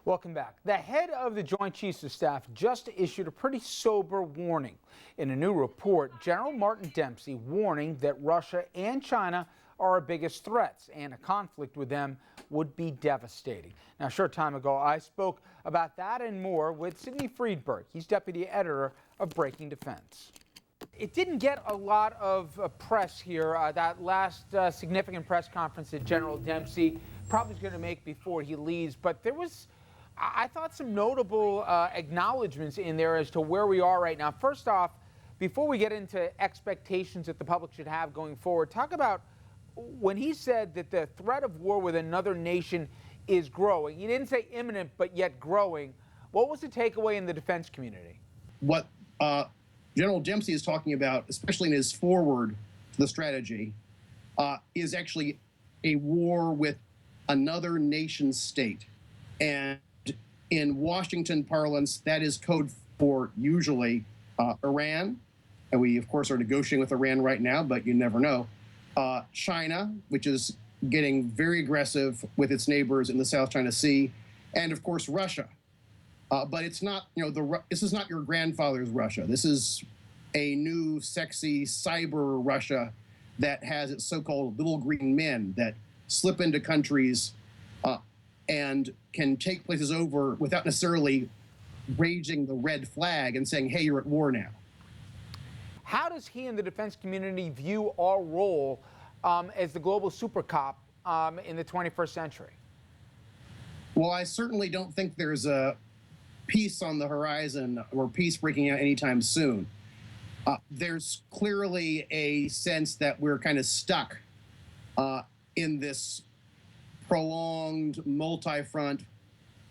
Welcome back. The head of the Joint Chiefs of Staff just issued a pretty sober warning. In a new report, General Martin Dempsey warning that Russia and China are our biggest threats, and a conflict with them would be devastating. Now, a short time ago, I spoke about that and more with Sydney Freedberg. He's deputy editor of Breaking Defense. It didn't get a lot of press here, that last significant press conference that General Dempsey probably is going to make before he leaves, but there was, I thought, some notable acknowledgments in there as to where we are right now. First off, before we get into expectations that the public should have going forward, talk about when he said that the threat of war with another nation is growing. He didn't say imminent, but yet growing. What was the takeaway in the defense community? What General Dempsey is talking about, especially in his forward to the strategy, is actually a war with another nation state. And in Washington parlance, that is code for usually Iran. And we, of course, are negotiating with Iran right now, but you never know. China, which is getting very aggressive with its neighbors in the South China Sea. And, of course, Russia. But it's not, this is not your grandfather's Russia. This is a new, sexy cyber Russia that has its so-called little green men that slip into countries and can take places over without necessarily raising the red flag and saying, hey, you're at war now. How does he and the defense community view our role as the global super cop in the 21st century? Well, I certainly don't think there's a peace on the horizon or peace breaking out anytime soon. There's clearly a sense that we're kind of stuck in this prolonged multi-front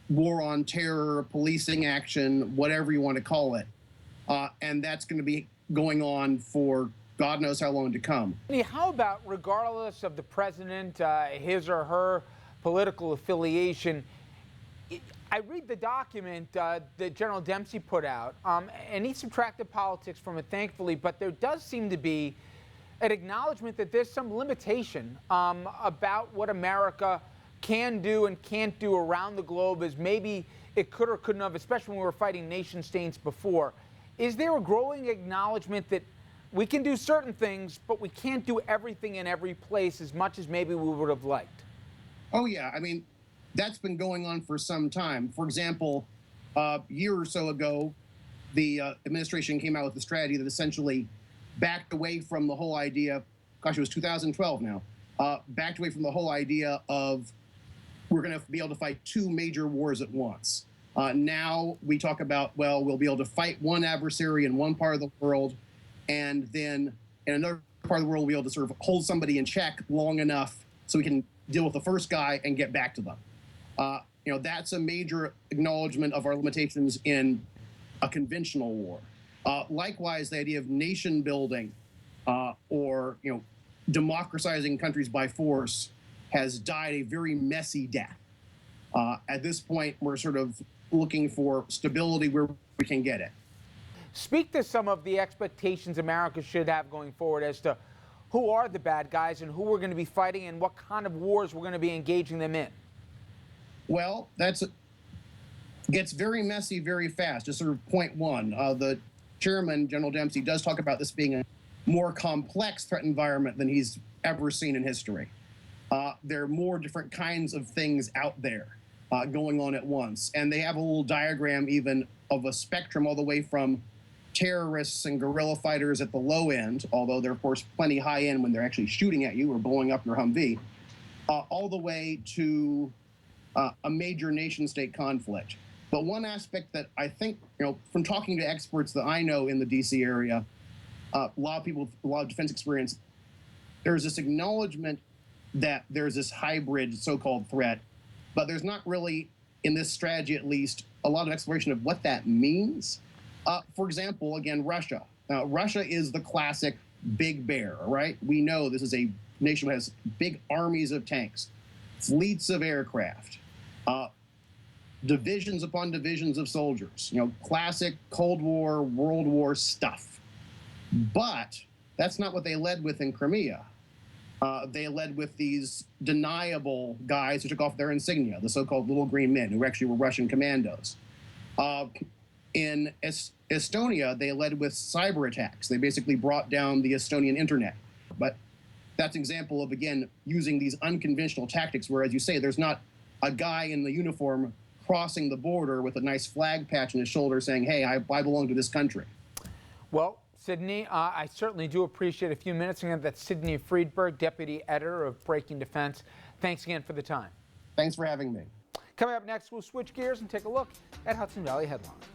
war on terror, policing action, whatever you want to call it. And that's going to be going on for God knows how long to come. How about, regardless of the president, his or her political affiliation, I read the document that General Dempsey put out, and he subtracted politics from it, thankfully, but there does seem to be an acknowledgement that there's some limitation about what America can do and can't do around the globe as maybe it could or couldn't have, especially when we were fighting nation states before. Is there a growing acknowledgement that we can do certain things, but we can't do everything in every place as much as maybe we would have liked? Oh, yeah. I mean, that's been going on for some time. For example, a year or so ago, the administration came out with a strategy that essentially backed away from the whole idea, gosh, it was 2012 now, backed away from the whole idea of we're going to be able to fight two major wars at once. Now we talk about, well, we'll be able to fight one adversary in one part of the world, and then in another part of the world, we'll be able to sort of hold somebody in check long enough so we can deal with the first guy and get back to them. That's a major acknowledgement of our limitations in a conventional war. Likewise, the idea of nation building or democratizing countries by force has died a very messy death. At this point, we're sort of looking for stability where we can get it. Speak to some of the expectations America should have going forward as to who are the bad guys and who we're going to be fighting and what kind of wars we're going to be engaging them in. Well, gets very messy very fast. Just sort of point one. The chairman, General Dempsey, does talk about this being a more complex threat environment than he's ever seen in history. There are more different kinds of things out there going on at once. And they have a little diagram even of a spectrum all the way from terrorists and guerrilla fighters at the low end, although they're, of course, plenty high end when they're actually shooting at you or blowing up your Humvee, all the way to a major nation-state conflict. But one aspect that I think, from talking to experts that I know in the D.C. area, a lot of people with a lot of defense experience, there's this acknowledgement that there's this hybrid so-called threat, but there's not really, in this strategy at least, a lot of exploration of what that means. For example, again, Russia. Russia is the classic big bear, right? We know this is a nation that has big armies of tanks, fleets of aircraft, divisions upon divisions of soldiers, classic Cold War, World War stuff. But that's not what they led with in Crimea. They led with these deniable guys who took off their insignia, the so-called little green men, who actually were Russian commandos. In Estonia, they led with cyber attacks. They basically brought down the Estonian internet. But that's an example of, again, using these unconventional tactics where, as you say, there's not a guy in the uniform crossing the border with a nice flag patch on his shoulder saying, hey, I belong to this country. Well, Sydney, I certainly do appreciate a few minutes. Again, that's Sydney Freedberg, Deputy Editor of Breaking Defense. Thanks again for the time. Thanks for having me. Coming up next, we'll switch gears and take a look at Hudson Valley headlines.